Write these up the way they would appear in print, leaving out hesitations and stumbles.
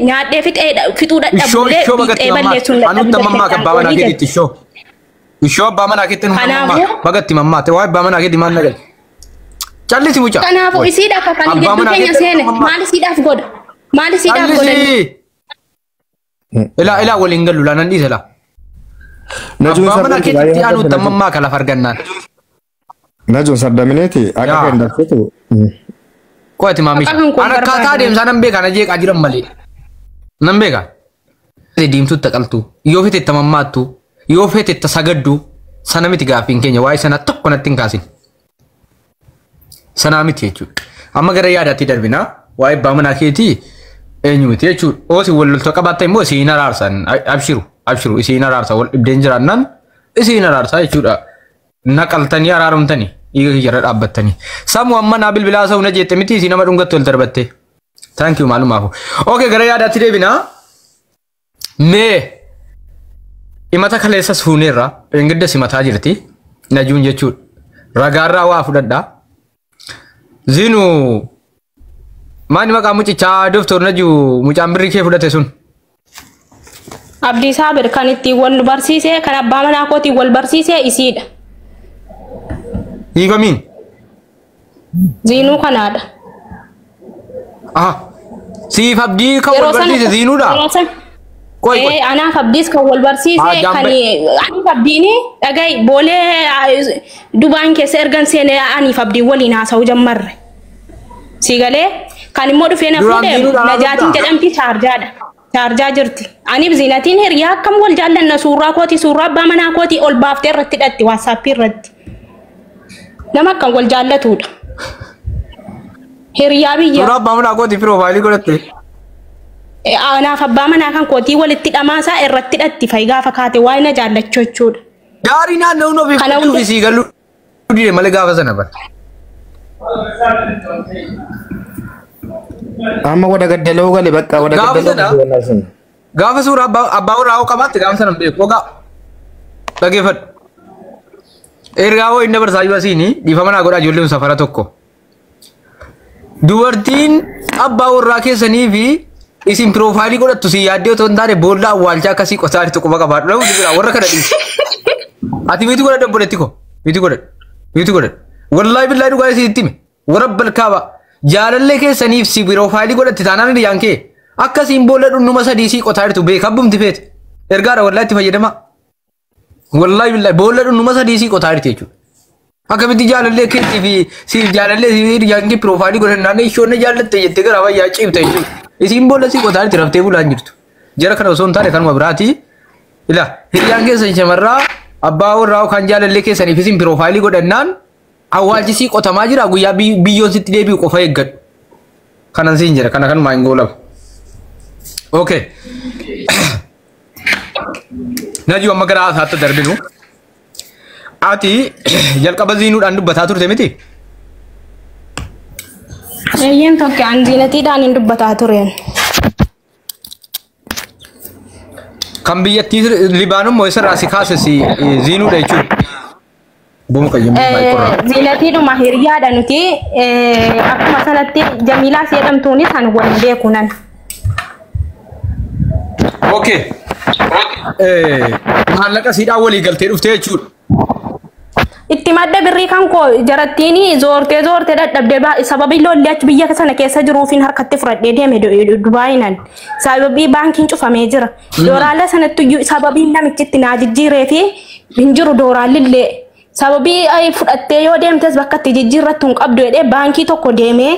nyaadhee fixuu dadhabullee biixee balleessuun dadhabullee mammaa kan baamana keetti ishoo baamana keetti mammaa bagatti mammaa ta'e waa'ee baamana keetti maal nagal callisi mucaa kanaafuu isiidhaaf kan gidduu keenya seene maal isiidhaaf godha ila waliin galu laanan dhiise laa baamana keetti anu tamammaa kala fargannaan najuun sardamineeti akka kan dafetu Kuat mami. Anak kata dia sana mbeka na jek ajiran mali. Nambeka. Dim tu takal tu. Yo fete tamamma tu. Yo fete tasagadu. Sana miti gafin Kenya. Wai sana tok kona tingkasin. Sana miti ecu. Amma gara ya dati darbina. Wai bamana keti. Enyu miti ecu. O si wal to kabata mo si nararsan. Abshiru. Isi nararsa wal danger nan. Isi nararsa ecu da. Nakal tani ararum tani. Iga hijrat abbatani. Samu amma nabil bilasa una jette miti si nama dungat tol terbatte. Thank you malum aku. Okay gara ya dati debina. Me imata khalesa sunera engedda simata jirti. Najun jechu. Ragarra wa fudadda. Zinu mani maka muci cha doftor naju mucambiri ke fudate sun. Abdi Sabir kan itti wal barsise kan abba mana koti wal barsise isida. Iga min? Zinu kanada. Si Fabdi kau wal barsise Zinu dah. Anak Fabdis kau wal barsise kani ani Fabdi ni agai boleh duban ke sergan sene ani Fabdi walina sau jammar. Sigale kani modu fena fude najatin jedamti charja jirti. Ani bzinatin heriya kam wal jallan na surra koti surra ba mana koti ol bafte irratti datti WhatsApp irratti. Nama kan wal jaallatudha. Hiriyaa biyya. Suuraa abbaa manaa kooti piroofaayilii godhatte. Anaaf abbaa manaa kan kootii walitti dhamaasaa irratti dhatti faayidaa fakkaate waa'ee na jaallachuu jechuudha. Gaarii naannoo ofii fudhachuu fi sii galuu dhiire malee gaafa sana bara. Amma wada gaddaloo gale bakka wada gaddaloo. Gaafa suuraa abbaa warraa qabaatti gaafa sana beeku ogaa dhageeffadhu. Ergaawoo inni barsaayuu asiini dhiifamana godhaa ijoolleen safara tokko. Dubartiin abbaa warraa keessanii fi isin piroofaayilii godhattu si yaaddee otoo hin taane boolla awwaalchaa akkasii qotaa tokko baqa baadhu dhabu jira warra kana dhiisi. Ati miti godha dabboletti ko miti godha. Wallaahi billaahi dhugaa isii itti hime warra balkaaba jaalallee keessaniif si piroofaayilii godhatti taanaan ni yaankee akkasiin boolla dhunnuma sadii si qotaa jirtu beekabbumti feete ergaadha wallaahi itti fayyadama. Wallahi billahi boolla dhunnuma sadii si qotaa jirti jechuudha. Akkamitti jaalallee keetii fi si jaalallee si yaanki piroofaayilii godhannaan ishoon jaallatte jettee gara bayyaa ciibte jechuudha. Isiin boolla si qotaa jirti raftee bulaan jirtu. Jara kana osoo hin taane kanuma biraati. Ila hiriyaan keessan shamarraa abbaa warraa kan jaalallee keessaniif isin piroofaayilii godhannaan awwaalchi si qotamaa jira guyyaa biyyoon sitti deebi'u qofa eeggadhu. Kanan siin jira kana kanumaa hin goolamu. Okay. Najuu amma gara haasa'aatti darbinu. Ati jalqaba ziinuudhaan dubbataa turte miti? Eeyyeen tokko an ziinatiidhaan hin dubbataa tureen. Kan biyyattii Libaanoon moo isarraa si kaasesi ziinuudha jechuudha. Booma qayyamuu ziinatiidhuma hiriyaadha nuti akkuma sanatti Jamiilaa si jedhamtuunis kan waliin beeku nan. Okay. Maallaqa siidhaan walii galtee dhuftee jechuudha. Itti madda birrii kan koo jarattiini zoortee dadhabdee sababii lolli achi biyya sana keessa jiruufiin harkatti fudhadhee deeme Dubaayinan sababii baankiin cufamee jira. Dooraalee sanatti sababii namichitti naa jijjiiree fi hin jiru dooraalillee sababii fudhattee yoo deemtes bakka itti jijjiirrattu hin qabdu jedhee baankii tokko deemee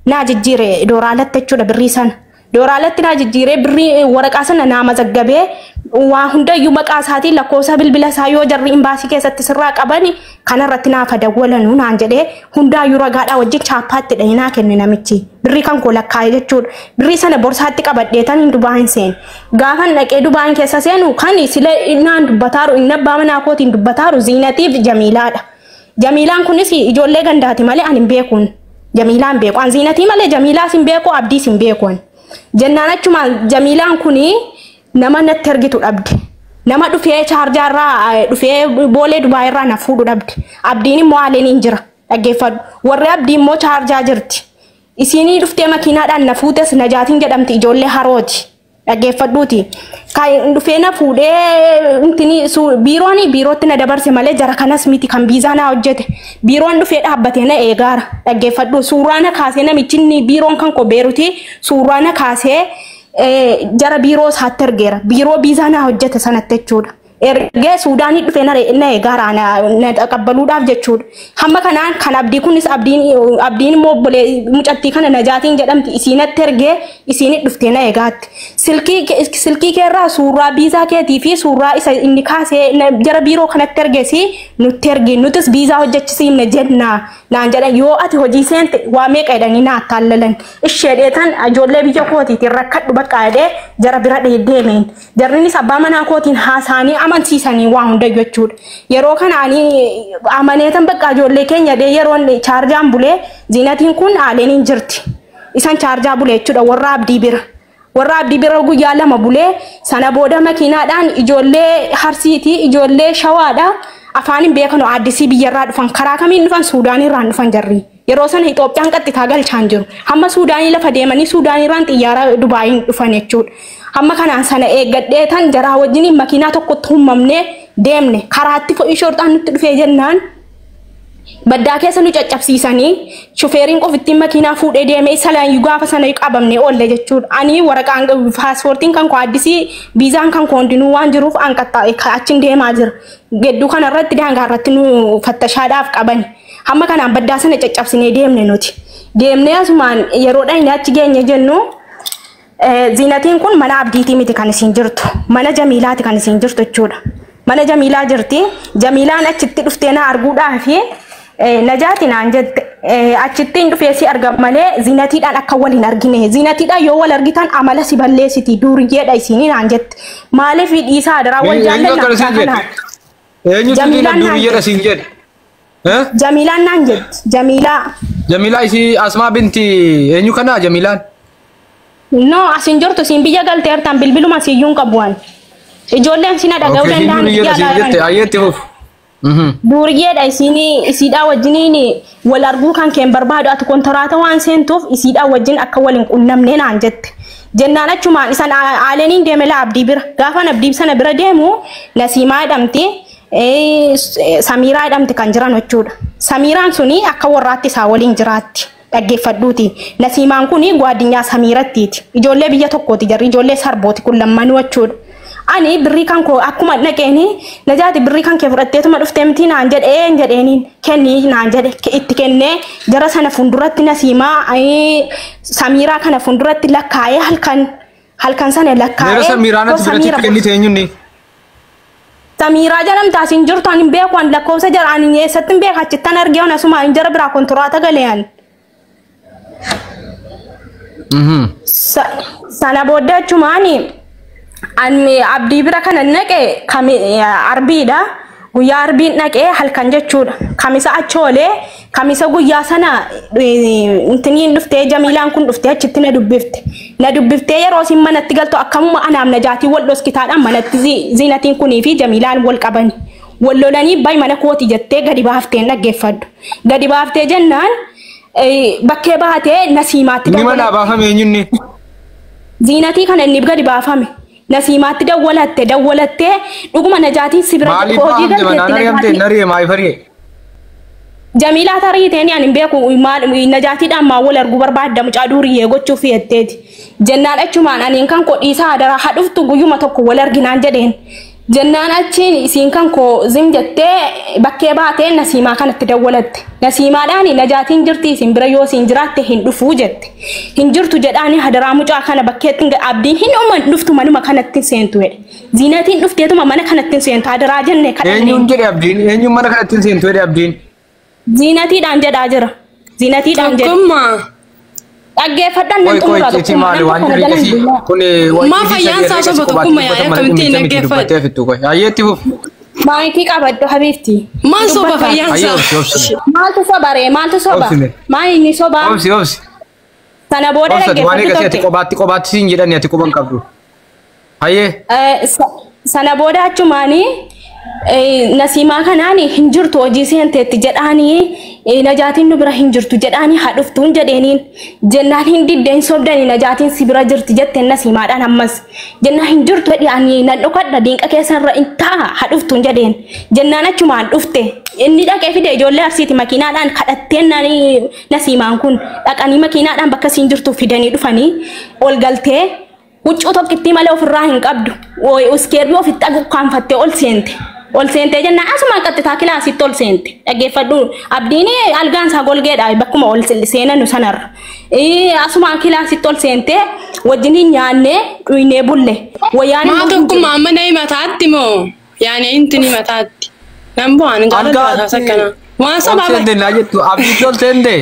naa jijjiire dooraalatti jechuudha birrii sana. Dooraalatti naa jijjiiree birrii waraqaa sana naa mazaggabee waa hundayyuu maqaa isaatiin lakkoofsa bilbila isaa yoo jarri imbaasii keessatti sirraa qabani kanarratti naaf dawwalanuu naan jedhee hundaayyuu ragaadhaa wajjin chaappaatti dhahinaa kenne namichi birrii kan koo lakkaa'e jechuudha. Birrii sana borsaatti qabadheetan Dubaayin seene. Gaafan dhaqee Dubaayin keessa seenu kan sila naan dubbataaru inni abbaa manaa kootiin dubbataaru Ziinatiif Jamiilaadha. Jamiilaan kunis ijoollee gandaati malee ani hin beekuun. Jamiilaan beeku. An Ziinatii malee Jamiilaas hin beeku Abdiis hin beekuun. Jennaan achuma Jamiilaan kuni nama natti ergitu dhabde. Nama dhufee chaarjaarraa dhufee boolee Dubaayirraa na fuudhu dhabde. Abdiin immoo haaleen hin jira. Dhaggeeffadhu. Warri Abdii immoo chaarjaa jirti. Isinii dhuftee makiinaadhaan na fuutes Najaatiin jedhamti ijoollee Harooti. Dhaggeeffadhuuti. Kan dhufee na fuudhee biirootti na dabarse malee jara kanas miti kan biizaa na hojjete. Biiroon dhufee dhaabbatee na eegaara. Dhaggeeffadhu suuraa na kaasee namichi biiroon kan Beeruuti suuraa na kaasee jara biiroo isaatti ergeera. Biiroo biizaa na hojjete sanatti jechuudha. Ergee Suudaanii dhufee na eegaara na qabbaluudhaaf jechuudha. Hamma kanaan kan abdii kunis abdiin immoo mucattii kana Najaatiin jedhamti isiinatti ergee isiinit dhuftee na eegaatti. Silkii keerraa suuraa biizaa keetii fi suuraa isa inni kaasee jara biiroo kanatti ergeesi nutti ergi nutis biizaa hojjechisiifne jennaa naan jedhan yoo ati hojii seente waa meeqa jedhanii na attaallalan. Isheedheetan ijoollee biyya kootiitiin rakkadhu bakka jedhee jara bira deemeen. Jarrinis abbaa manaa kootiin haasaanii amansiisanii waa hunda jechuudha. Yeroo kanaanii amaneetan bakka ijoollee keenya yeroon chaarjaan bulee Ziinatiin kun aaleen hin jirti. Isan chaarjaa bulee jechuudha warra abdii bira. Warra abdii bira guyyaa lama bulee sana booda makiinaadhaan ijoollee Harsiitii ijoollee Shawaadhaa afaan hin beekanu addisii biyyarraa dhufan karaa kamiin dhufan Suudaaniirraan dhufan jarri. Yeroo sana Itoophiyaan qaxxitaa galchaan jiru. Hamma Suudaanii lafa deemanii Suudaaniirraan xiyyaara Dubaayiin dhufan jechuudha. Hamma kanaan sana eeggadhee tan jaraa wajjin makiinaa tokkotti uumamnee deemne karaatti fo'ii shorxaan nutti dhufee jennaan baddaa keessa nu caccabsiisanii shufeeriin qofittiin makiinaa fuudhee deemee isaan gaafa sana qabamne oolle jechuudha. Ani waraqaan paaspoortiin kan koo addisii biizaan kan koo hundinuu waan jiruuf an achiin deemaa jira. Gedduu kanarratti daangaa irratti nu fattashaadhaaf qaban. Hamma kanaan baddaa sana caccabsinee deemne nuti. Deemnee asumaan yeroodhaan inni achi geenye jennu Ziinatiin kun mana abdiitii miti kan isin jirtu. Mana Jamiilaati kan isin jirtu jechuudha. Mana Jamiilaa jirti. Jamiilaan achitti dhuftee na arguudhaaf Najaatiin aan jette achitti hin dhufee si arga malee Ziinatiidhaan akka wal hin argine. Ziinatiidhaan yoo wal argitan amala si balleessiti duuriyyeedha isiniin aan jette. Maaliif dhiisaa adaraa wal jaalladha kana. Jamiilaan duuriyyeedha siin jedhe. Jamiilaan naan jette. Jamiilaa isi Asmaa binti eenyu kana Jamiilaan? No, asin jirtu sin biyya galteertan bilbiluma siyyuun qabuan. Ijoolleen sina dhaga'uu danda'an. Duuriyyeedha isiidhaa wajjiniin wal arguu kan keen barbaadu ati kontiraata waan seentuuf isiidhaa wajjin akka wal hin qunnamnee naan jette. Jennaan achumaan isan aaleniin deeme la abdii bira. Gaafan abdii sana bira deemu Nasiimaa jedhamti. Samiiraa jedhamti kan jiran jechuudha. Samiiraan suni akka warraatti isaa waliin jiraatti. Dhaggeeffadhuuti. Nasiimaan kuni gwaadinyaa Samiirattiiti. Ijoollee biyya tokkooti jarri ijoollee sarbooti kun lammanuu jechuudha. Ani birrii kan koo akkuma dhaqeeni Najaati birrii kan kee fudhatteetuma dhuftee miti naan jedheeniin kenni naan jedhe itti kennee jara sana funduratti Nasiimaa Samiiraa kana funduratti lakkaa'ee halkan sana lakkaa'ee. Samiiraan ati biratti kennite eenyuuni? Samiiraa jedhamta asin jirtu ani beeku an lakkoofsa jara ani eessatti hin beeku achittan argee on asuma hin jara biraa kontiraata galeeyaan. Sana booda achumaani ani abdii bira kana naqe arbiidha. Guyyaa arbiin naqee halkan jechuudha. Kamisa achoolee kamisa guyyaa sana intiniin dhuftee Jamiilaan kun dhuftee achitti na dubbifte. Na dubbiftee yeroo isin manatti galtu akkamuma anaaf Najaatii wal dhoskitaadhaan manatti Ziinatiin kunii fi Jamiilaan wal qabani. Wal lolanii bayi mana kooti jettee gadi baaftee dhaggeeffadhu. Gadi baaftee jennaan bakkee baatee Nasiimaatti dawwalatte. Ni mana baafame eenyunni? Ziinatii kana inni gadi baafame. Nasiimaatti dawwalattee dhuguma Najaatiin sibira hojii galteetti. Jamiilaa tariiteen ani beeku Najaatiidhaan maa wal arguu barbaadda mucaa duuriyyee gochuuf yetteeti. Jennaan achumaan aniin kan koo dhiisaa adaraa hadhuftu guyyuma tokko wal arginaan jedheen. Jennaan achiin isiin kan koo zim jettee bakkee baatee Nasiimaa kanatti dawwalatte. Nasiimaadhaan Najaatiin jirti isin bira yoo isin jiraatte hin dhufuu jette. Hin jirtu jedhaanii hadaraa mucaa kana bakkeetti abdiin hin uuman dhuftu manuma kanatti seentu jedhe. Ziinatiin dhufteetuma mana kanatti seentu hadaraa jenne kadhannee. Eenyuun jedhe abdiin? Eenyuun mana kanatti seentu jedhe abdiin? Ziinatiidhaan jedhaa jira. Ziinatiidhaan jedhe. Dhaggeeffadhaan nan xumura maa fayyaan isaa tokkummaa yaa akkamittiin dhaggeeffadhu. Ayyeetti fuuf. Maayikii qabaddu habiibti. Maal soba fayyaan isaa? Maaltu sobaree maaltu soba? Maayini soba? Obsi. Sana booda dhaggeeffadhu tokko. Qobaatti siin jedhani ati quban qabdu. Hayyee. Sana booda achumaanii nasiimaa kanaani hin jirtu hojii seenteetti jedhaanii najaatiin nu bira hin jirtu jedhaanii hadhuftuun jedheeniin jennaan hin diddeen sobdanii najaatiin si bira jirti jetteen nasiimaadhaan ammas jennaan hin jirtu jedhaanii nan dhokadha diinqa keessarra intaa hadhuftuun jedheen jennaan achumaan dhufte inni dhaqee fide ijoollee arsiiti makiinaadhaan kadhatteen nasiimaan kun dhaqanii makiinaadhaan bakka siin jirtu fidanii dhufanii ol galtee huccuu tokkittii malee ofirraa hin qabdu uskeerbii ofitti agukkaanfattee ol seente. Ol seente jenna asuma qaxxitaa kilaasitti ol seente dhaggeeffadhu abdiin algaan isaa golgeedha bakkuma ol seenanu sanarra asuma kilaasitti ol seente wajjin nyaannee dhuynee bulle wayyaan maa tokkuma amma na himataatti moo yaani inti ni mataatti nan bu'aan jaalladha sakkana waan sababa Option den jettu abdii ol seente.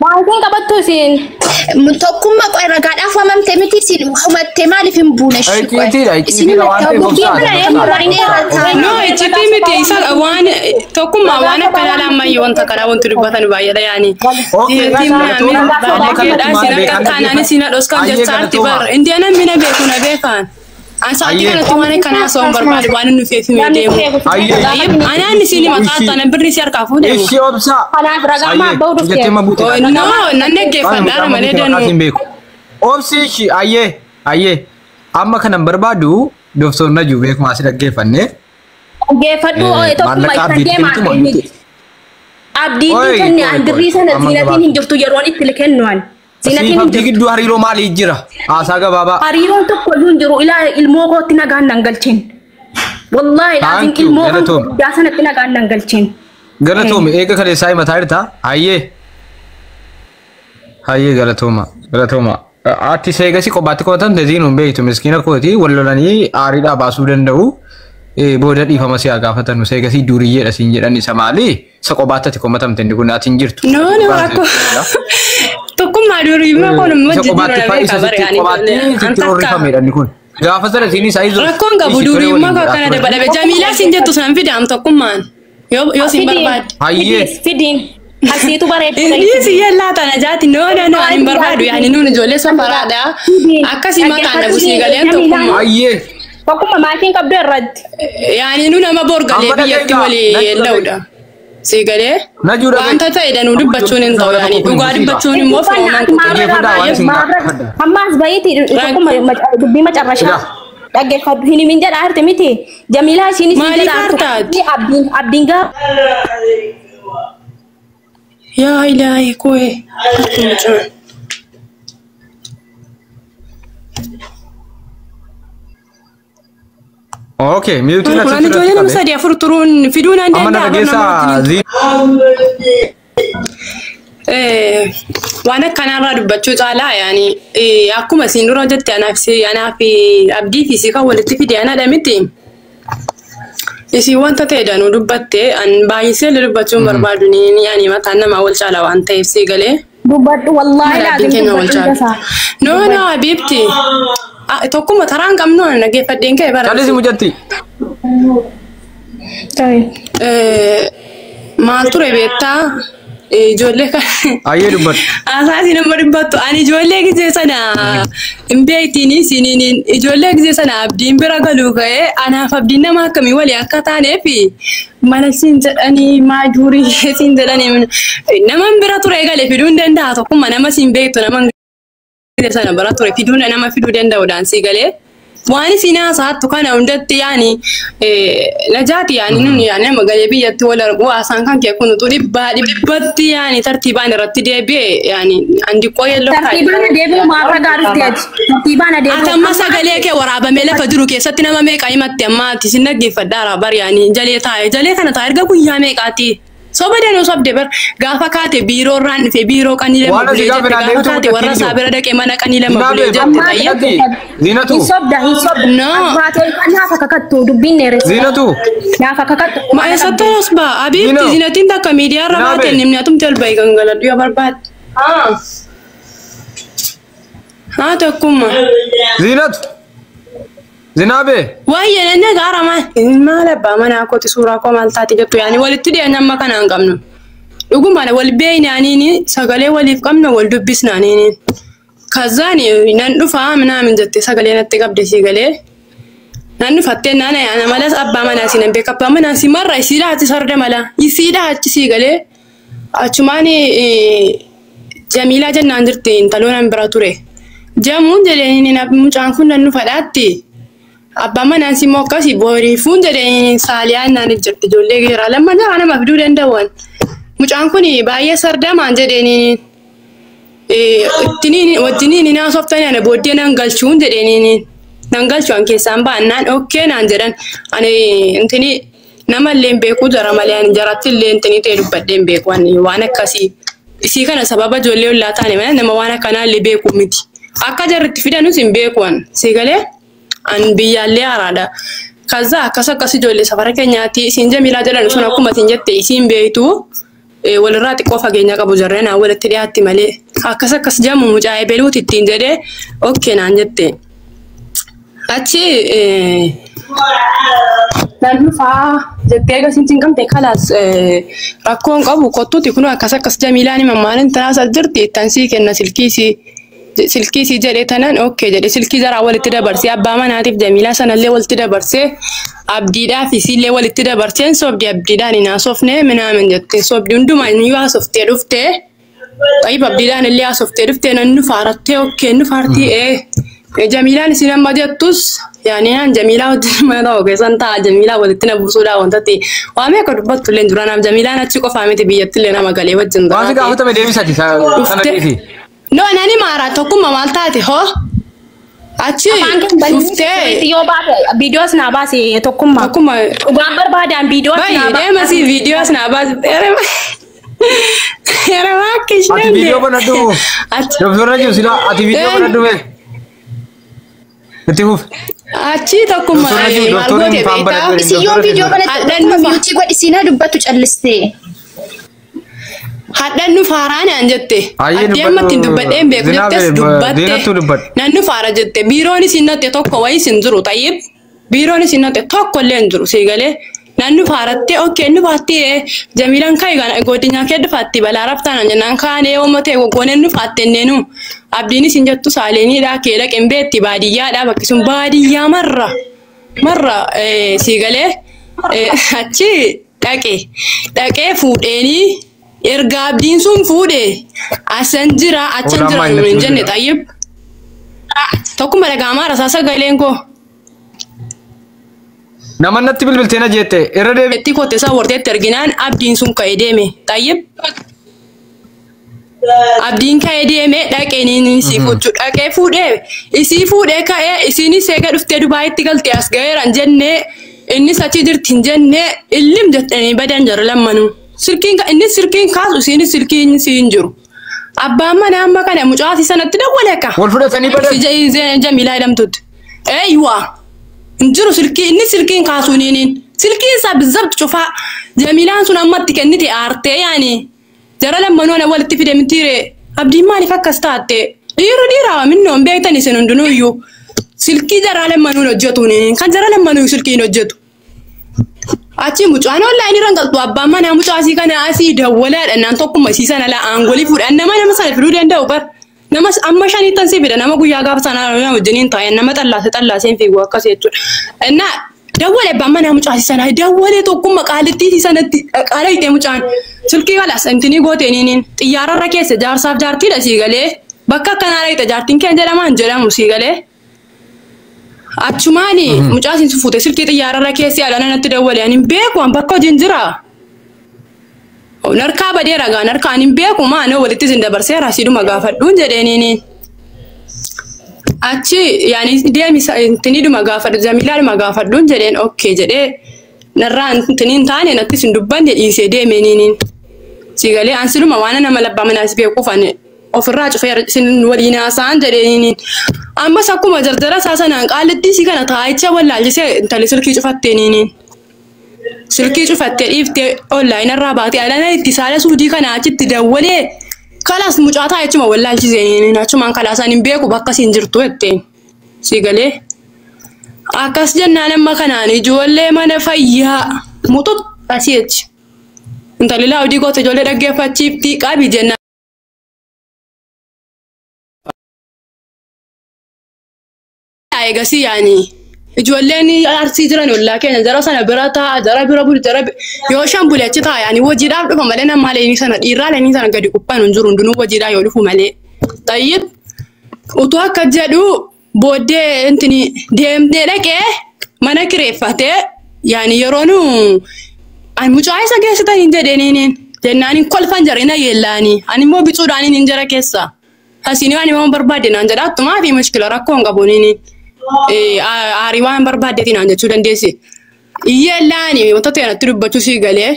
Maaltiin qabattu isin tokkummaa qoy ragaadhaaf waamamte miti isin humattee maaliif hin buune no ijjitii miti isa waan tokkummaa waan akkana lammayyuu wanta kana wanti dubbatan baay'eedha yaani baalageedha sin akka taanaan sina dhoskan jechaatti bar indiana mina beeku na beekan Asati kana tumane kana soom barbaade waan nu feefime deemu. Anaan isini maqaata na birri si harkaa fuudhe. Ishi obsa. Kanaaf ragaa maa ba'u dhufte. No nanne geeffadhaara malee danuu. Obsi ishi ayyee amma kanan barbaadu Dr. Najuu beekuma asi dhaggeeffanne. Geeffadhu tokkuma isa deemaa. Abdiitiin kenne andirrii sana ziinatiin hin jirtu yeroon itti kennuan. Abdii gidduu hariiroo maalii jira? Haasaa gabaabaa. Hariiroon tokko iyyuu jiru ilmoo kootti nagaan nan galchin. Wallahi laatiin ilmoo koo guddaa sanatti nagaan nan galchin. Galatoome eega kaleessaa himataa jirta? Hayyee galatooma. Ati seegasi kophaatti qotan teziin hin beektu miskiina kooti wallolanii aariidhaa baasuu danda'u. Booda dhiifama siyaa gaafatan seegasi duriyyeedha siin jedhan isa maali? Isa kophaatti ati qomatamte inni kun ati hin jirtu. No akkoo. Tokkummaa durii ma kono wajji dura beeka bare ani kun gaafa sana siin isa izo rakkoon qabu durii ma kana de bada Jamila sin jettu san fidam tokkummaan yo sin barbaad hayyee fidin asiitu bareedu inni si yalla tana jaati no ani barbaadu yani nuun ijoollee safaraadha akkasi maqaan na busii galeen tokkummaa hayyee tokkummaa maatiin qabdu irratti yani nuun ama borgalee biyyatti walii yellaudha Sigale? Najura. Wanta ta'e danuu dubbachuun hin ta'u yaani dhugaa dubbachuun immoo firooman ammaas baay'eeti tokkuma dubbii macarrashaa dhaggeeffadhu hin himin jedha arte miti Jamilaa ishiinis abdiin gaa yaa ilaahi koe Okay, mute na Kurani tuwanya na msadi ya furturun fiduna ndi Amana nagesa Wana kanarra dubbachuu caalaa yaani akkuma siin dura jette anaaf abdii fi si kan walitti fide anadha miti. Isi wanta ta'e danuu dubbatte an baay'isee dubbachuun barbaadu ni yaani mataan namaa wal caalaa waan ta'eef si galee. Dubbadhu wallahi laazim No Habibti. Tokkuma taraan qabnu nageeffadheen ka'e bara. Kalisi mujatti. Maal ture beektaa ijoollee kan. Ayyee dubbadhu. Asaasi nama dubbattu ani ijoollee gisee sana hin beektiini siniin ijoollee gisee sana abdiin bira galuu ka'ee anaaf abdiin nama akkamii walii akka taaneefi mana siin jedhanii maajuurii siin jedhanii nama bira ture galee fiduu hin danda'a tokkuma nama siin beektu nama sana bira ture fiduu nama fiduu danda'uudhaan si galee waan isin haasaattu kana hundatti yaani najaati yaani nun yaani magalee biyyatti wal argu haasaan kan kee kun utuu dhibbatti yaani tartiibaan irratti deebi'e yaani andi qoyelloo tartiibaan deebi'u maarra gaariitti tartiibaan deebi'u atamma sagalee kee waraabamee lafa jiru keessatti nama meeqa himatti amma ati sin dhaggeeffadhaara bar yaani jalee kana ta'a erga guyyaa meeqaati Soba dano sobde ber gafa kate biro ran fe biro kanile mo gafa kate warra sabira dake mana kanile mo Zinatu no nafa kakattu dubbinere Zinatu nafa kakattu ma esatto osba abibti zinatin da media rabate nimni atum tel bay gangala du barbat ha takuma Zinatu Zinabe Wayye nene garama mala ba mana ko ti sura ko maltati jettu yani walitti de nyamma kana ngamnu duguma wal beeyni anini sagale walif qamna wal dubbisna anini kazani nan dufa amna min jette sagale natti qabde sigale Nannu fattee naana ana malas abbaa manaa si nan beeka abbaa manaa si marra isiidha ati sarda mala isiidha achi si galee achumaan Jamila jennaan jirti intaloon bira ture. Jamuun jedhanii mucaan kun nannu fadhaatti. Abbaa manaa si mokkasi booriifuun jedhanii saaliyaan naan jirti ijoollee geeraa lamman jara nama fiduu danda'an. Mucaan kun baay'ee sardamaan jedhanii ittiniin wajjiniin naa softanii ana booddee nan galchuun jedhanii nan galchuun keessaan baannaan okkee naan jedhan ani intini nama illee beekuu jara malee ani jaratti illee intini ta'e dubbadheen beeku waan akkasii. Isii kana sababa ijoollee ollaa taane mana nama waan akkanaa illee beeku miti. Akka jarritti fidanus hin beekuan si galee an biyyaallee haaraadha. Kaza akkas ijoollee safara keenyaatti isiin Jamilaa jedhan sun akkuma isin jette isiin beektu walirraa xiqqoo fageenya qabu jarreen walitti dhiyaatti malee akkas jamu mucaa'ee beeluuti ittiin jedhee okkee naan jette. Achi nan dhufaa jettee gasiin hin qabne kalaas rakkoon qabu kottuuti kun akkas Jamilaan mammaan tanaasa jirti tansii kenna silkiisii jedhee tanan okkee jedhe silkii jaraa walitti dabarsee abbaa manaatiif Jamilaa sanallee walitti dabarsee abdiidhaaf isiillee walitti dabarseen sobdi abdiidhaan hin haasofne minaamin jette sobdi hundumaa inni haasoftee dhuftee tayyib abdiidhaan illee haasoftee dhuftee nan nufaarattee okkee nufaartii Jamilaan isin amma jettus yaani naan Jamilaa wajjin mana ta'u keessan ta'a Jamilaa walitti na buusuudhaan wantatti waamee akka dubbattu illee dura naaf Jamilaan achi qofaa miti biyyatti illee nama galee wajjin Waanti gaafatame deebisati sana dhiisi. No nani maara tokkummaa maal taate hoo? Achi dhuftee yoo baate viidiyoos naa baase tokkummaa. Tokkummaa Dhugaan barbaadaan viidiyoos naa baase. baay'ee deemasi viidiyoos naa baase. Yeroo akka isheen Ati viidiyoo banadhu. Doktorra jiru sila ati viidiyoo banadhu mee. Itti fuuf. Achi tokkummaa maal goote beektaa? Isiyyoo viidiyoo kanatti miyuutii godhisiinaa dubbatu callistee. Haddan nu faaraan aan jette. Adeematti dubbadheen beeku jettes dubbatte. Nan nu faara jette. Biiroon isin natte tokko wayii sin jiru tayyib. Biiroon isin natte tokko illee hin jiru siigalee. Nan nu faarattee okkee nu faattee Jamilaan kaayi godinyaa kee dhufaatti balaa raftaan jennaan kaanee uummatee goggooneen nu faattenneenu. Abdiin isin jettu saaleeniidhaa kee dhaqeen beetti baadiyyaadhaa bakki sun baadiyyaa marra siigalee achi dhaqee fuudheenii. Erga abdiin sun fuudhee asan jira achan jira hin jenne tayyib. Tokkuma dhagaamaa rasaasa galeen koo. Nama natti bilbiltee na jette irra deebi. Itti kotte isaa warteetti arginaan abdiin sun ka'ee deeme tayyib. Abdiin ka'ee deeme dhaqee ni si gochuu dhaqee fuudhee isii fuudhee ka'ee isiinis eega dhuftee Dubaayitti galtee as ga'eera hin jenne innis achi jirti hin jenne illim jettanii badan jara lammanuu. Sirkiin kaasu isiinis sirkiin siin jiru. Abbaan manaa amma kana mucaati sanatti dawwaleeka. Wal fudhatanii badan. Jamilaa jedhamtutti. Eeyyuwaa. Injiru inni sirkiin kaasuu niiniin. Sirkiin isaa bizzabtu cufaa. Jamilaan sun ammatti kennite aartee yaani. Jara lammanuu na walitti fide mitiire. Abdiin maaliif akkas taatte? Dhiiraa minnoon beektan isin hundinuu iyyuu. Silkii jara lammanuun hojjetu niiniin. Kan jara lammanuu silkiin hojjetu. Achi mucaan online irraan galtu abbaan manaa mucaasii kana asii dawwalaadha naan tokkummaa isii sana la aangolii fuudhan nama sana fiduu danda'u bar nama amma shaniittan si fida nama guyyaa gaafa sana wajjiniin taa'an nama xallaaseen fiigu akkas jechuudha. Innaa dawwale abbaan manaa mucaasii sana dawwalee tokkummaa qaalittii sanatti qaala hiitee mucaan silkii kalaas intinii gooteeniin xiyyaararra keessa jaarsaaf jaartiidha sii galee bakka akkanaa dhaqxe jaartiin kee jedhamaan jedhamu sii galee. Achumaani mucaasin fuute silkii xiyyaararra keessi alana natti dawwale ani beeku an bakka hojiin jira. Narkaa badee ragaa narkaan hin beeku maanoo walitti sin dabarseera siduma gaafadhuun jedheeniini. Achi yaani deemi tiniduma gaafadhu Jamilaadhuma gaafadhuun jedheen okkee jedhee narraan tiniin taane natti sin dubbanne dhiisee deemeeniiniin. Sigalee ansiluma waan nama labbaa manaas beekuuf ani ofirraa cufee sin waliin haasa'an jedheeniiniin. Ammas akkuma jarjara saasanaan qaalittii si kana taayicha wallaalchisee intalli silkii cufatteeniiniin. Silkii cufattee dhiiftee online irraa baatee alana itti saala suudii kana achitti dawwalee kalaas mucaa taayachuma wallaalchiseeniiniin achumaan kalaasaan hin beeku bakka siin jirtu jetteen. Sigalee akkas jennaan amma kanaan ijoollee mana fayyaa mutut asii jechi. Intalli laawudii goota ijoollee dhaggeeffachiiftii qabii jennaan. Egasii yaani ijoolleen arsii jiran ollaa keenya jara sana bira ta'a jara bira bulu jara yoo shan bulee achi ta'a yaani hojiidhaaf dhufa malee nama leenii sana dhiirraa leenii sana gadi quphaan hin jiru hundinuu hojiidhaa yoo dhufu malee tayyib utuu akka jedhu booddee intini deemtee dhaqee mana kireeffatee yaani yeroo nu an mucaa isa geessitan hin jedheniin jennaan kolfan jarina yeellaanii ani immoo bicuudhaan hin jara keessa asini waan immoo barbaade naan jedha attumaa fi mushkila rakkoo hin qabuuniin aari waan barbaadeetiin aan jechuu dandeessi yeellaanii wanta ta'e natti dubbachuu sii galee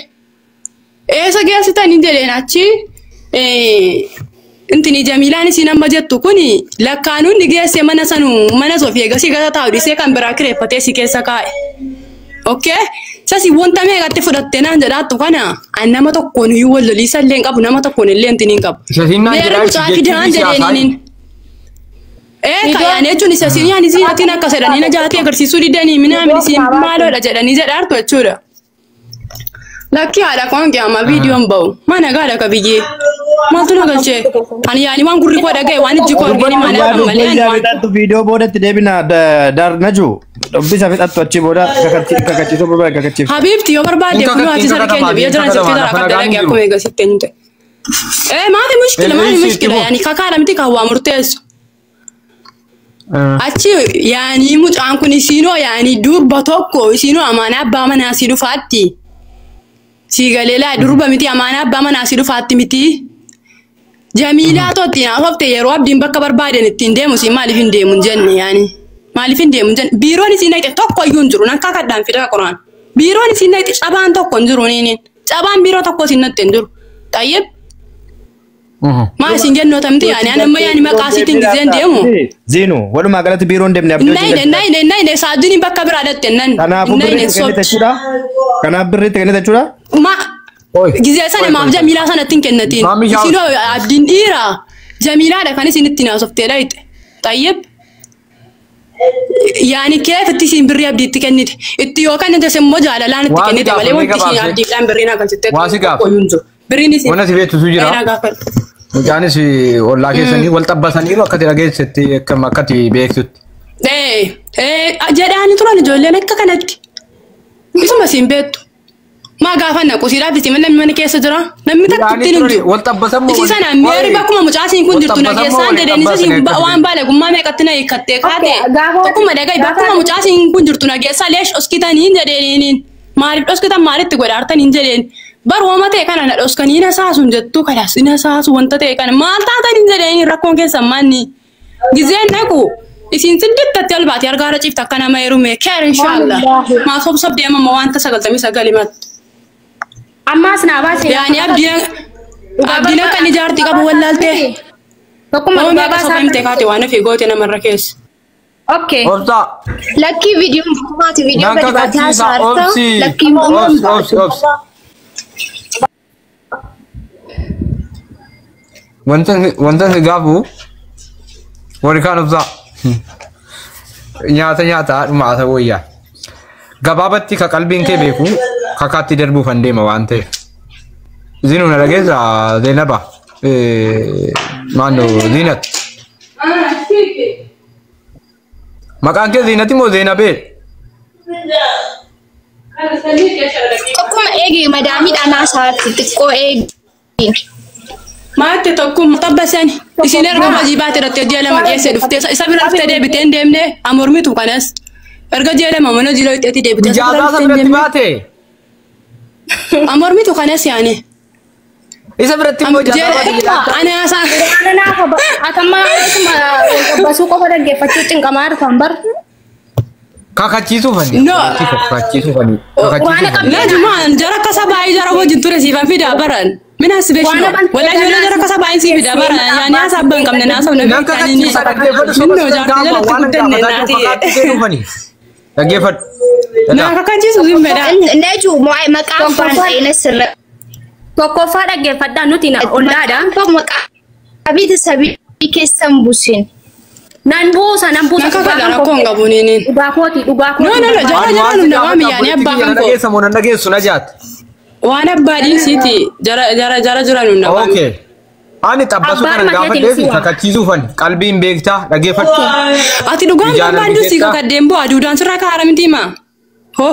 eessa geessitan hin jedheen achi intini Jamilaan isin amma jettu kuni lakkaanuun ni geesse mana sanu mana Sofii eegasii gata taa'u dhisee kan biraa kireeffatee si keessa kaa'e. Okay? Sasi wanta meeqatti fudhattee naan jedhaattu kana an nama tokkoon iyyuu wal loliisa illee hin qabu nama tokkoon illee intini hin qabu. Meera mucaa fidaan jedheeniin. Kaayaan jechuun isa siin yaani ziinatiin akka jedhanii na jaatee agarsiisuu didanii minaamin isiin maaloodha jedhanii jedhaartu jechuudha. Lakki haadha koon amma viidiyoon ba'u mana gaadha kabiyyee. Maaltu na galchee? Ani yaani waan gurri koo dhaga'e waan ijji koo argini malee akka malee ani waan. Viidiyoo boodatti deebina dar naju. Dubbisa fixattu achi booda kakachiisuu barbaade kakachiiftu. Habiibti yoo barbaade kun waati sana keenya biyya jiran sirrii dara akka dalagee akkuma eegasitti hin ta'e. Maali mushkila yaani kakaadha miti kan waa murteessu. Achi yaani mucaan kun isinoo yaani durba tokko isinoo amaanaa abbaa manaa si dhufaatti. Sigaleela durba miti amaanaa abbaa manaa si dhufaatti miti. Jamiilaa totti naafofte yeroo abdiin bakka barbaaden ittiin deemu si maaliif hin deemu hin jenne yaani. Maaliif hin deemu hin jenne biiroon isin dhaqxe tokko iyyuu hin jiru nan kakadhaan fida qoraan. Biiroon isin dhaqxe cabaan tokko hin jiru niiniin. Cabaan biiroo tokko isin dhaqxe hin jiru. Xayyib. Maa isin jennootamti yaani an amma yaani maqaa isiitiin gizeen deemu. Ziinu walumaa galatti biiroon deemne abdii hojii. Naayine saajjini bakka biraa dhatte nan. Kanaafuu birriitti kennite jechuudha. Kanaaf birriitti kennite jechuudha. Gizee sana maaf Jamiilaa sanatti hin kennatiin. Isinoo abdiin dhiira Jamiilaadha kan isin itti naasofteedha itti. Xayyib. Yaani keefitti isin birrii abdiitti kennite. Itti yoo kennite immoo jaalalaan itti kennite malee wanti isin abdiidhaan birriin agarsiiftee birriin isin. Wanti beektu jira. Mucaanis ollaa keessanii wal xabbasaniiru akkati dhageessetti akkati beektutti. Jedhaani turan ijoolleen akka kanatti. Isuma isin beektu. Maa gaafa naqu siidhaaf isin namni mana keessa jira. Namni takkutti hin jiru. Wal xabbasan moo. Isi sana meeri bakkuma mucaasiin kun jirtu na keessaan jedheen isa waan baale gummaa meeqatti na hiikkattee kaate. Tokkuma dhagai bakkuma mucaasiin kun jirtu na keessaa leesh dhoskitanii jedheeniin. Maaliif dhoskitan maalitti godhaartaniin jedheen. Baruma ta'e kana na dhoskanii na saasuun jettu kalaas na saasu wanta ta'e kana maal taataniin jedheeniin rakkoon keessan maanni. Gizeen naqu. Isin siddatti albaati argaara ciifta akka nama heerume keer inshallah. Maa sobsob deemama wanta 99 matti. Ammas na baase. Yaani abdiin akka inni jaartii qabu wallaaltee. Tokkuma dhugaa baasaa himte kaate waan fi goote namarra keessa. Okay. Obsa. Lakki viidiyoon bukumaati viidiyoo gadi baatee haasa'arta. Lakki wanta si gaafu warri kaan obsa. Nyaata dhumaata wayyaa. Gabaabatti ka qalbiin kee beeku kakaatti darbuuf han deema waan ta'eef. Ziinuu na dhageessa Zeenaba. Maannoo Ziinat. Maqaan kee Ziinati moo Zeenabee? Tokkuma eegi madaamiidhaan haasa'arti xiqqoo eegi. Maatte tokkuma tabbasani. Isin erga hojii baate irratti hojii lama geesse dhuftee isa bira dhuftee deebitee hin deemne amormitu kanas. Erga jedhama mana jiloo itti deebitee Jaataa biratti baate. Amormitu kanas yaani. Isa biratti immoo jaataa ani haasaa. Atamma basuu qofa dhaggeeffachuu cinqamaa dhufan bar. Kakachiisuu fani. No. Kakachiisuu fani. Najumaan jara kasa baay'ee jara wajjin ture siifan fidaa baran. Mina sibeshno. Wala ijoollee jara kasa baay'ee siif fidaa baran. Yaani haasaa abban qabne naasoo na beekanii ni. Minno jaartii jalatti guddanne naati. Dhaggeeffadhu. Naa kakachiisu hin fedha. Naju maqaan faana sirra. Tokkoffaa dhaggeeffadhaa nuti na ollaadha. Maqaa abiiti sabii keessan buusin. Nan buusa. Naka kada rakkoon qabu niini. Dhugaa kooti. No, jara nu nawaami yaani abbaa kan koo. Dhageessa moo nan dhageessu na jaat. Waan abbaa dhiisiiti jara jira nu nawaami. Okay. Ani tabbasu kana gaafa deefi kakachiisuu fan qalbiin beektaa dhageeffadhu. Ati dhugaan barbaaddu si kakaddeem boo aduudhaan sirraa kaara miti ma. Ho.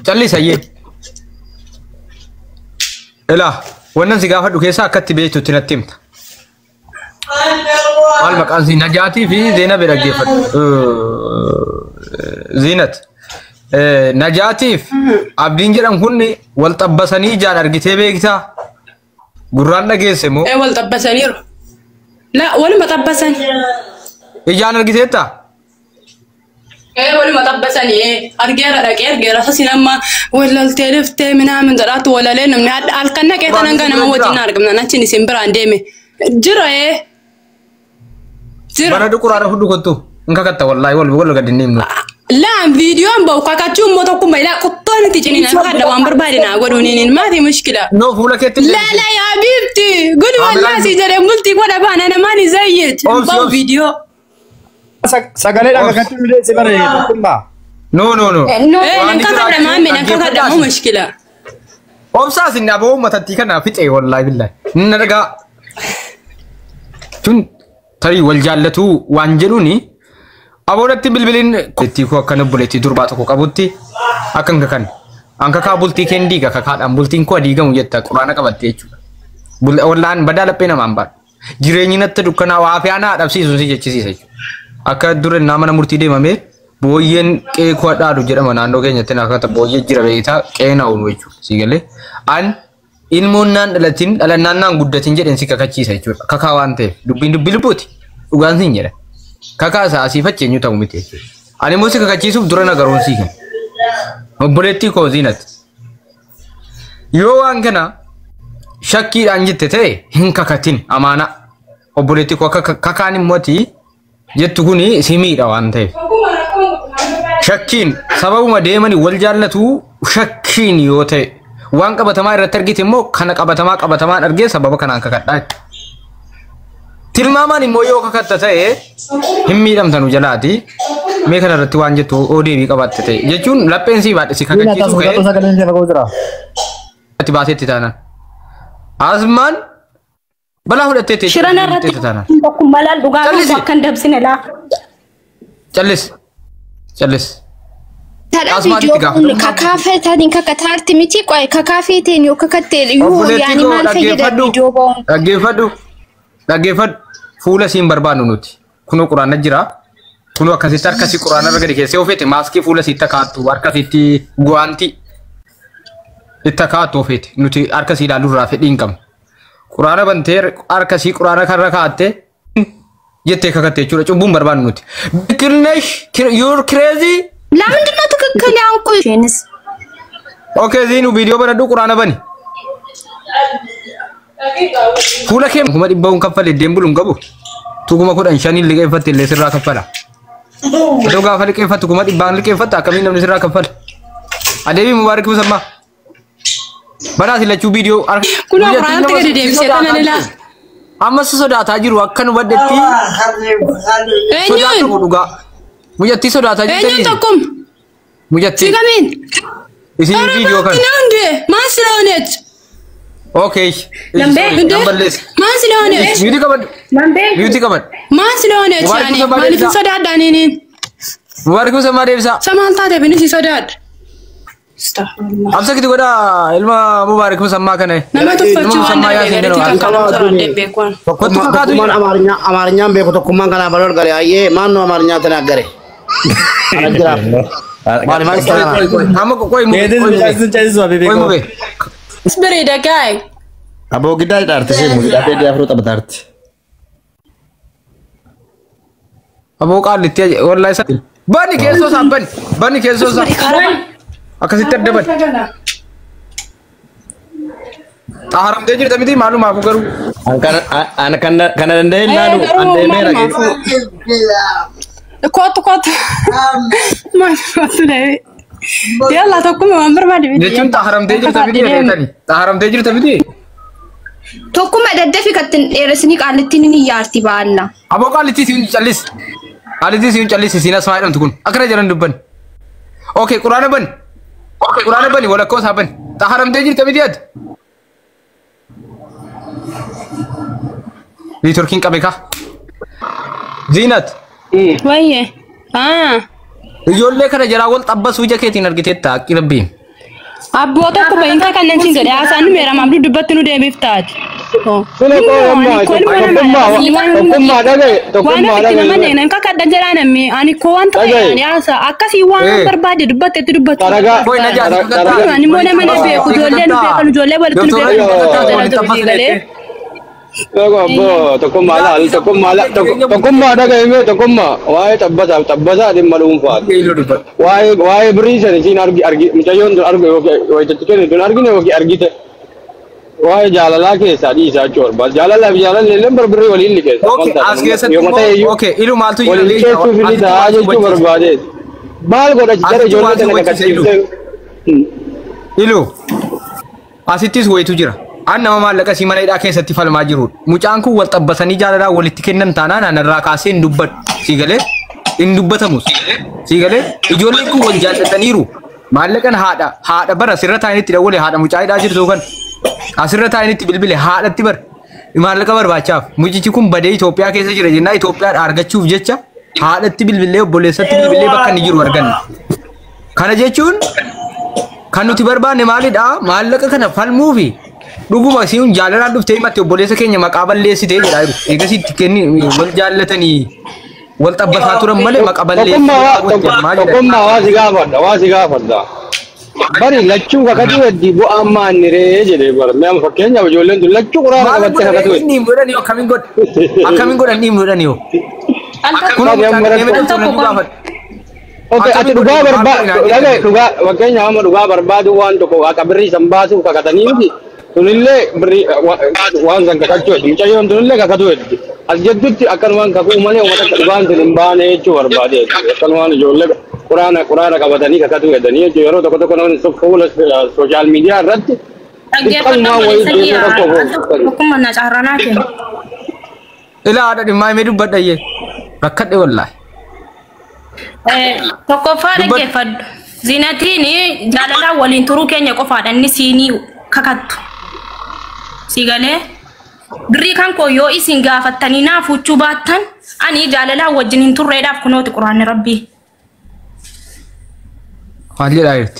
Callisayyee. Ilaa wannan si gaafadhu keessaa akkatti beektutti natti himta. Maal maqaan si Najaatii fi Zeenab dhaggeeffadhu. Zeenat. Najaatiif abdiin jedhan kun wal xabbasanii ijaan argitee beektaa? Gurraan dhageesse moo? Wal xabbasaniiru. La waluma xabbasan. Ijaan argiteetta? Waluma xabbasanii argeera dhaqee argeera sasin amma walaltee dhuftee minaamin jedhaatu walalee namni halkan naqee tanan gaa nama wajjin argamna achiin isin biraan deeme. Jira Jira. Bara duquraara hudu kottu. Nka katta wallahi wal gadinni himnu. Laan viidiyoon bahu kakachuun moo tokkummaa ilaa qottoon itti ciniin akka waan barbaadina godhuuniin maati mushkila. No fuula keetti. La yaa biifti gud wallaa si jedhee multi godha baana namaan izayyet. Bahu viidiyoo. Sagalee dhagakatti nulee si bare tokkummaa. No. Nan kakadha maamee nan kakadha moo mushkila. Obsaas inni aboo matatti kana fixee wallahi billahi. Nna dhagaa. Tun tarii wal jaallatu waan jedhuuni. Aboodatti bilbiliin itti ko akkana buletti durbaa tokko qabutti akkan kakan anka ka bultii kendiga kakaadhaan bultiin ko adiigamu jetta quraana qabatte jechuudha. Wallaan badaa laphee namaan baadhu. Jireenyi natti dukkanaa waa fi aanaa dhabsiisu si jechisiisa jechuudha. Akka dura nama murtii deemamee booyyeen qe'ee koo dhaadhu jedhama naannoo keenyatti akka booyyee jira beektaa qe'ee na oolu jechuudha. Si galee an ilmoon naan dhalatiin dhalannaan naan guddatiin jedheen si kakachiisa jechuudha. Kakaa waan ta'eef dubbii lubbuuti dhugaan siin jedha. Kakasa asii faceenyu ta'u miti. Ani immoo si kakachiisuuf dura nagaroon sii kenna. Obboleettii koo Ziinat. Yoo waan kana shakkiidhaan jette ta'e hin kakatin amaana. Obboleettii koo kakaan immooti jettu kuni si miidha waan ta'eef. Shakkiin sababuma deemanii wal jaallatu shakkiin yoo ta'e waan qabatamaa irratti argite immoo kana qabatamaan argee sababa kanaan kakadhaa. Tilmaamaan immoo yoo kakatta ta'e hin miidhamtanu jalaati. Mee kana irratti waan jettu ODB qabatte ta'e jechuun lapheen sii baadhe si kakachiisu ka'ee. Ati baateetti taanaan. Asmaan balaa fudhattee ta'e. Shiran irratti tokkummaa laal dhugaa akkan dabsine laa. Callis. Tadha viidiyoo kun kakaafeetiin kakataarti miti qoy kakaafeetiin yoo kakattee yoo yaani maal fayyada viidiyoo bahuun. Dhaggeeffadhu fuula siin barbaannu nuti. Kunoo quraana jira. Kunoo akkasitti harkasii quraana irra gadi keessee ofeete maaskii fuula siitti kaattu harkasitti guwaanti itti kaattu ofeete nuti harkasii ilaaluu irraa fedhii hin qabnu. Quraana bantee harkasii quraana kanarra kaattee jettee kakattee jechuudha cubbuun barbaannu nuti. Biqilneesh you're crazy. ለምንድን ነው ትክክል ያንኩሽንስ? Okay Ziinu ቪዲዮ በረዱ ቁራና በኒ fuula kee kuma dhibbaun kaffale deembuluun qabu tuguma kudhan shanii liqeeffatte illee sirraa kaffala. Adoo gaafa liqeeffattu kuma dhibbaan liqeeffatta akkamiin namni sirraa kaffala. Adeebii mubaarak musammaa. Banaati lachuu viidiyoo kun quraanatti gadi deebisee kana ilaa. Ammas sodaataa jiru akka nu baddetti. Sodaatu dhugaa. Mujatti sodaataa jirti. Eenyu tokkum. Mujatti. Sigamiin. Isin viidiyoo kana. Nande maasilaonet. Okay. Maasilaonet. Miti kabad. Maasilaonet yaani maaliif sodaadhaaniin. Mubaarak musammaa deebisaa. Samaan taate binis sodaadha. Astaghfirullah. Absa kiti goda ilma Mubaarak musammaa kana. Nama tuffachuu waan danda'eef tokkummaan Amaarinyaan beeku tokkummaan kanaa balol gale ayyee maannoo Amaarinyaa tanaggare. Isbirida gaay. Aboo giddaa dhaarte see muuziqaa dheedhii afroo taphataarti. Aboo qaallitti wallahi isa bani keessoo isaa bani keessoo isaa akkasitti adda bani. Xaaramtee jirta miti maalumaaf garuu. Kana danda'e ilaalu an deemeera geessu. Kootu. Maal ta'e? Yalla tokkuma waan barbaade miti. Jechuun xaaramtee jirta miti jedhani. Xaaramtee jirta miti. Tokkuma daddafi kattin dheeresni qaalittiin ni yaarti baalla. Aboo qaalitti siin callis. Qaalitti siin callis siin asmaa jedhamtu kun akkana jiran dubban. Okay quraana bani walakkoon isaa bani. Xaaramtee jirta miti ati. نيتوركين كابيكا زينت ويه يقول لك أنا جرا قلت أبص وجهك تنرجت تاك ربي أبوته كبين كان نسين كده أصلا ميرا ما بدو دبتنو ده بيفتات Wah jalan ke sadi sajur, bas jalan lembur beri wali ini ke. Oke, asal oke, itu malu tu wali ini tu pilih dah aja tu berbalik. Bal kau dah cari jodoh dengan kacau. Ilu, asitis gue itu jira. Anna mama laka si mana ida ke sertifal majurut. Mucangku wal tabbasani jalan wali tikenan tanah na nerakasin dubat. Sigale, indubatamus. Sigale, ijolku wal jalan taniru. Malakan hada bara sirata ini tidak boleh hada mucai dah jir kan. Asirata ini tibil-bil hada tibar. Imalah kabar baca. Muji cukup badai Ethiopia ke saja rajin. Ethiopia harga cukup jecha. Hada tibil-bil boleh satu tibil-bil bahkan nijur wargan. Karena jecun, kanu tibar bah nemali dah. Malah kan fal movie. Dugu masih un jalan adu tema tu boleh sekenya makabal lesi teh jadi. Ega si tikeni wal jalan tani. Wal tabbas aturan malah makabal lesi. Tokomma wasiga pada. Bari laccu kakak tu di bu aman ni re jadi bar. Memang fakirnya berjualan tu laccu orang kakak tu kakak tu. Ini muda ni, kami god ni muda ni. Kuno yang berada. Okey, ati duga berbad. Lagi duga, makanya kamu duga berbad wan tu kau akan beri sambasu kakak tani ni. Tunile beri wan sang kakak tu. Mencari wan tunile kakak tu. Asyik tu akan wan kakak umane wan wan tu limbane cu berbad. Akan wan jualan. Kurana kabatani kakak tu ada ni jo yaro toko non social media rat kan mau itu hukum mana cara nakin ila ada di mai medu badai ye rakat de wallahi toko fare ke fad zinati ni jalala walin turu kenya ko fadan ni sini kakat sigale bri kan ko yo isinga fatani na fuchu batan ani jalala wajinin turre daf kuno to qur'an rabbi Fadli ayat.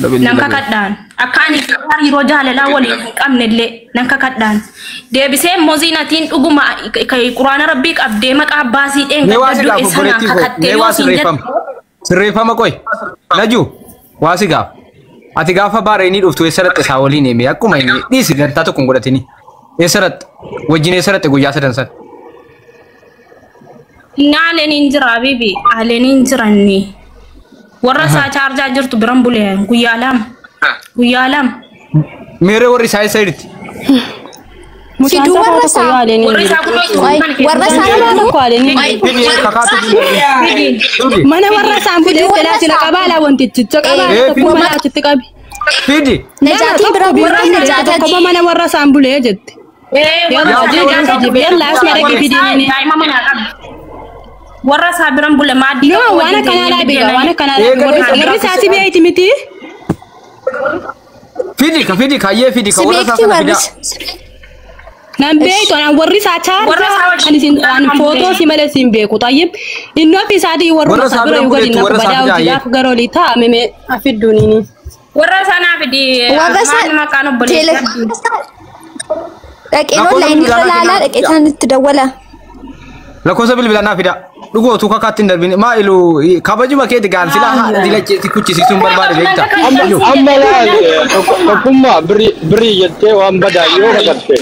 Nangka kaddan. Akani hari roja lela wali kamne le nangka kaddan. Dia bisa mozinatin uguma kai Quran Arabic abde mak abasi en gaddu isana kakatte sirreeffama koy laju waasiga ati gaafa baare ni dhuftu esarat sawali ne me akkuma inni dhisi ganta tokko godhatini esarat wajjin esarat guyyaa sadan san ngale ninjira bibi ale ninjiranni warasa charja jirtu birambule guyalam mere wori sai side Sidu warasa mana warasa ambule telati la kabala wonti tito kabala ko mala tito kabi fidi najati birabura najati ko mana warasa ambule jette yalla asmara ke fidi ni warasa birambule madi no wana kanala biga wana kanala warisa sibi aitimiti fidi ka ye fidi ka warasa fidi Nambe itu orang warisa charja, an foto si malah simbe ku tayyib. Inno fi sadi warisa sabra juga di nak badau tidak garolita meme afid dunini. Warisa na fidi warisa makano boleh. Ino lain kelala itan tedawala. Lako sabil bila na fida. Dugo tu kakatin darbini ma ilu kabaju ma ke digan sila dilacce ti kucci si sumbar bare lekta. Amala tokumma beri yette wa ambada yo kakatte.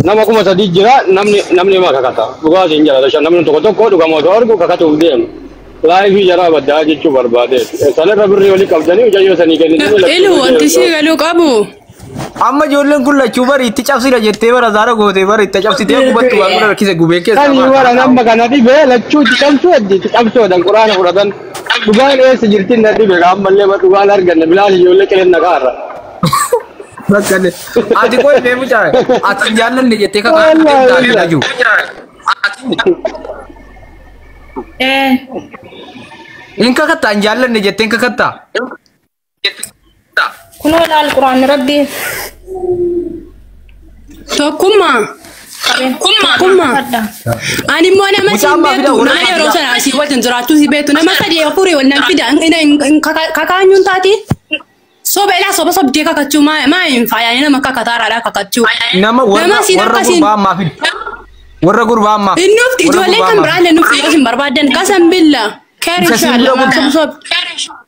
Nama kuma tadi jira namni ma kakata. Duga sinjara dasha namni toko duga motor ko kakatu udem. Live jara badda jichu barbade. Sala beri wali kabdani ujayo sani ke ni. Elu antisi galu kabu. Amma jolen kulla chubari itti chapsira jette bara zara gote bara itti chapsite gubattu wangura rakise gube ke kan wara namma kanati be laccu tikamtu addi tikamtu dan qur'an qur'an dugan e sejirtin nadi be gammalle ma dugan argan bilal jolle kelen nagara bakane ati koy me mucha ati jalan ne jette ka laju inka kata jalan ne jette inka kata kuno dal Quran Rabbi Tokuma Kumma. Ani mo na masin betu na ya rosa na si watin zuratu si betu na masadi ya puri wannan fida ina kakanyun tati. So bela so so de kakachu ma in fa ya na maka katara da kakachu. Nama warra gurba ma. Innufti jole kan brand nufti yosin barbadan kasan billa. Khair inshallah ma so.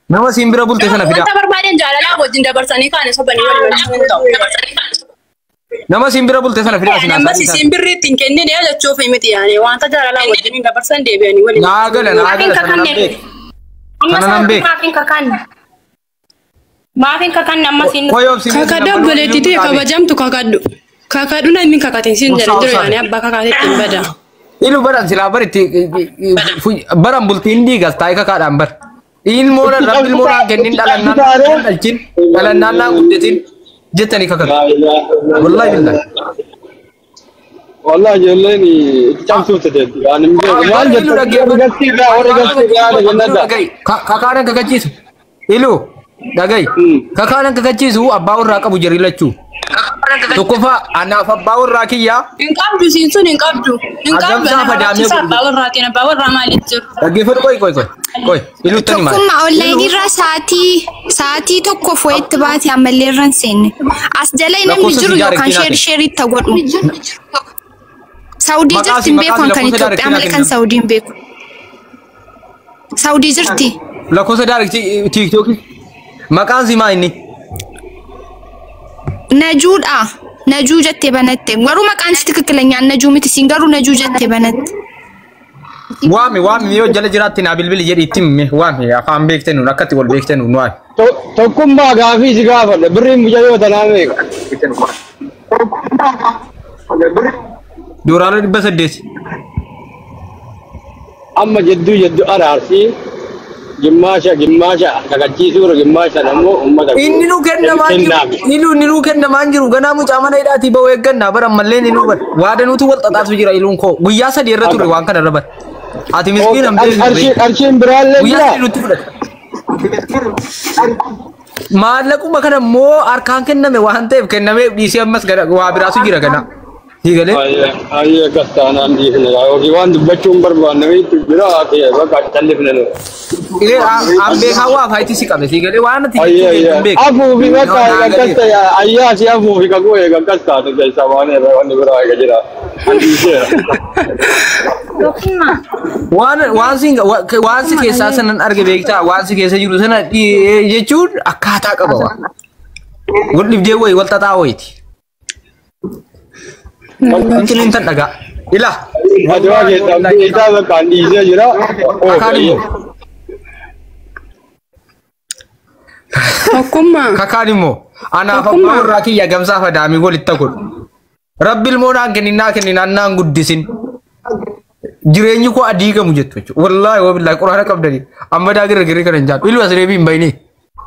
Nama simbira bulte sana fida. Wanta barbadan jalala wajin da barsani kan so bani wannan. Nama simbira bulte sana fida sina. Nama simbirri tinkenne ne ya chofe miti yani wanta jalala wajin da barsan de bani wali. Nagala sana nambe. Maafin kakan nama sin. Kakak boleh titi kabajam tu kakadu. Kakadu na min kakatin sin jara jero yani abba kakatin bada. Ilu baran sila bariti baran bulti indi gas tai kakak ambar. In mora rabil mora genin dalan nan guddetin jetani kakak. Wallahi billahi. Wallahi jelle ni chamsu tede. Yani wal gatti da nada. Kakak kakak ilu dagai kakak kakak abba urra qabu jari lachu. Tukufa anak bawur rakiya. Ingkabdu sinsu ingkabdu. Ingkabdu. Bawur rakiya bawur ramalitur. Lagi fut koi. Ilu tani mal. Kuma online ra saati tokko fo'etti baati ammallee irran seenne. As jala namni jiru yookaan share tagodhu. Saudi jirti beekon kan Itoophiyaa malee kan Saudi beeku. Saudi jirti. Lakkosa daarikti TikTok. Maqaan simaa inni. Najuudha. Najuu jettee banatte. Garuu maqaan si tikkilenyaan najuu miti siin garuu najuu jettee banatte. Waami yoo jala jiraatti na bilbili jedhi itti himme waami afaan beektenu akkatti wal beektenu nu waami. Tokkummaa gaafii si gaafadha birriin mucayyoo tanaa meeqa. Doolaara 800. Amma jiddu araarsii. Gimmaasha kakachiisuura gimmaasha nammoo ummata. Inni nu kenna maan jiru ganaa mucaa mana hidhaatii ba'u eegganna bara ammallee ni nu bar waada nuti wal xaxaatu jira iluun koo guyyaa 3 irra ture waan kana rabar ati miskiin amtee arshiin biraallee guyyaa 3 nutti fudhate maallaquma kana immoo harkaan kenname waan ta'eef kennamee dhiisee ammas waa biraasu jira ganaa. Ayya kastaanaan dhiifne yookiin waan dubbachuun barbaanname itti bira ta'e bakka callifne nu. Ambee hawaa faayiti si qabe si galee waan ati afuufi bakka gaggasta ayyaa si afuufi kagoo gaggastaatu keessa waan irra wanni biraa eega jira. Waan si keessaa sanan arge beektaa waan si keessa jiru sana jechuun akkaataa qaba waan. Wal dhibdee wayi wal xaxaa wayiiti. Mungkin intan agak, ilah. Ada lagi tapi kita akan diisi jira. Kakakmu, anak apa raki ya gamsa pada ami gol itakut. Rabbil mona kenin nang guddisin. Jireenyu ko adii kamu jettu. Wallahi wabillahi Qur'aana qabdani. Amma daa gire kan jaan. Ilu asrebi mbayni.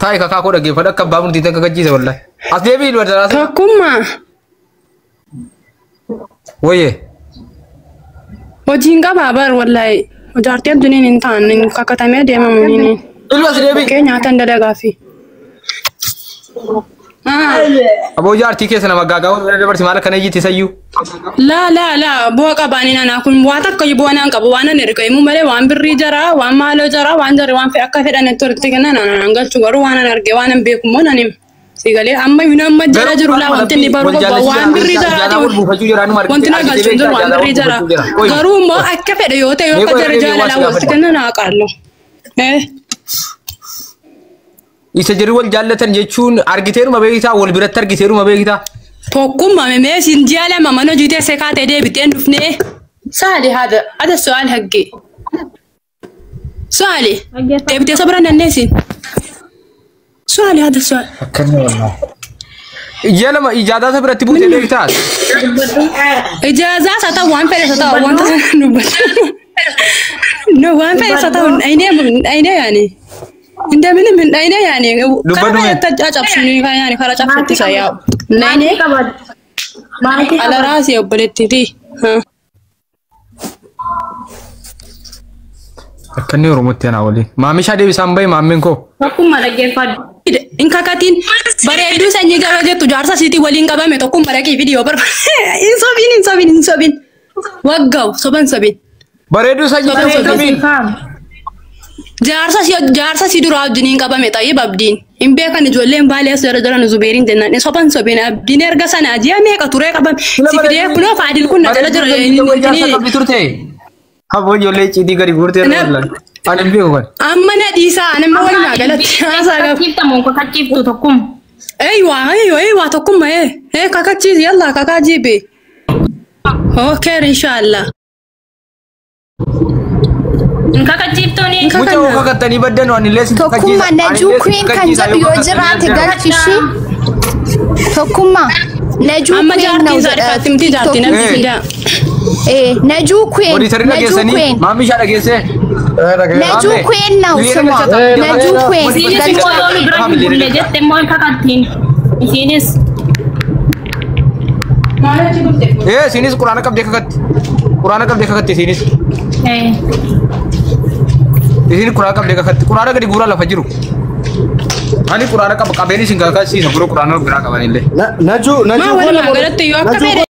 Tai kakak ko dage fada kabbamun titan kakajisa wallahi. Asrebi ilu darasa. Takuma. Woye. Hojiin babar wallahi. Jaartii abduniin hin taane kakkatamee deemamuuni. Ilu asrebi. Kee nyaatan dadagaafi. Abo jaartii keessa nama gaagaa'u dabarsi maal kana iyyiti sayyuu. La bu'a qabaanii nana kun waan akka bu'a naan qabu waan an erga immoo malee waan birrii jara waan maaloo jara waan jarri waan fe akka fedhan itti walitti kennan naan galchu garuu waan an arge waan an beeku immoo nanim sigalee amma yuuna amma jala jiru laa wanti inni baruu qaba waan birrii jara wanti na galchu jiru waan birrii jara garuu immoo akka fedhe yoo ta'e yoo akka jarri jaalala walitti kennan haa qaallo. Isa jiru wal jaallatan jechuun argiteeruma beektaa wal biratti argiteeruma beektaa. Tokkummaa mee siin jaalama mana hojii sekaatee deebiteen dhufnee saali hada su'aal hagge su'aali deebitee sobran dandeessin su'aali hada su'aal. Akkanni wallahi. Ijaalama ijaazaa biratti buutee beektaa. Ijaazaa sata waan fedhe sata wanta dubbata. No waan fedhe sata aynee yaani. Inda min dayne yani kana ta capsuni yani kara capsati saya nayne ala rasi obboletti akkanni oromotti ana wali maamisha deebisan bay maamin ko akkuma dhaggeeffadhu in kakatiin bareedduu sanyii gara jettu jaarsa siitii waliin qabame tokko maraqii viidiyoo barbaade hin sobin waggaa'u soban sobin bareedduu sanyii kamiin jaarsa si dura wajjiniin qabame ta'ee babdiin hin beekan ijoolleen baalee as jara jara nu zubeeriin jennaan soban sobin abdiin erga sana ji'a meeqa turee qaban si fidee kunoo faadil kun na jala jira Habo ijoollee cidii gadi guurtee irra ani hin beeku kan. Amma na dhiisaa nama walumaa galatti haasaa qaba. Kakkiiftamu kakkiiftu tokkum. Eeywa tokkumma kakachiisi yalla kakaajiibe. Okay inshallah. Kakkiiftuuni. Mucaa kakattanii baddan waan illee Tokkumma Najuu Queen kan jedhu yoo jiraate galchishi. Tokkumma Najuu Amma Queen jaartiin saadifaatimti jaartiin namni fidaa. Najuu Queen. Waliin dhageessanii maamii ishaa dhageessee. Najuu Queen now suma. Najuu Queen. Isinis immoo yoo nu bira hin bulle jette immoo kakattiin. Isinis. Isinis quraana qabdee kakatti. Quraana qabdee kakatti isinis. Isin quraana qabdee kakatti. Quraana gadi guuraa lafa jiru. Ani quraana qaba qabeen isin kakasiisa guruu quraana biraa qaban illee. Najuu Maa walumaa galatti yoo akka fedhe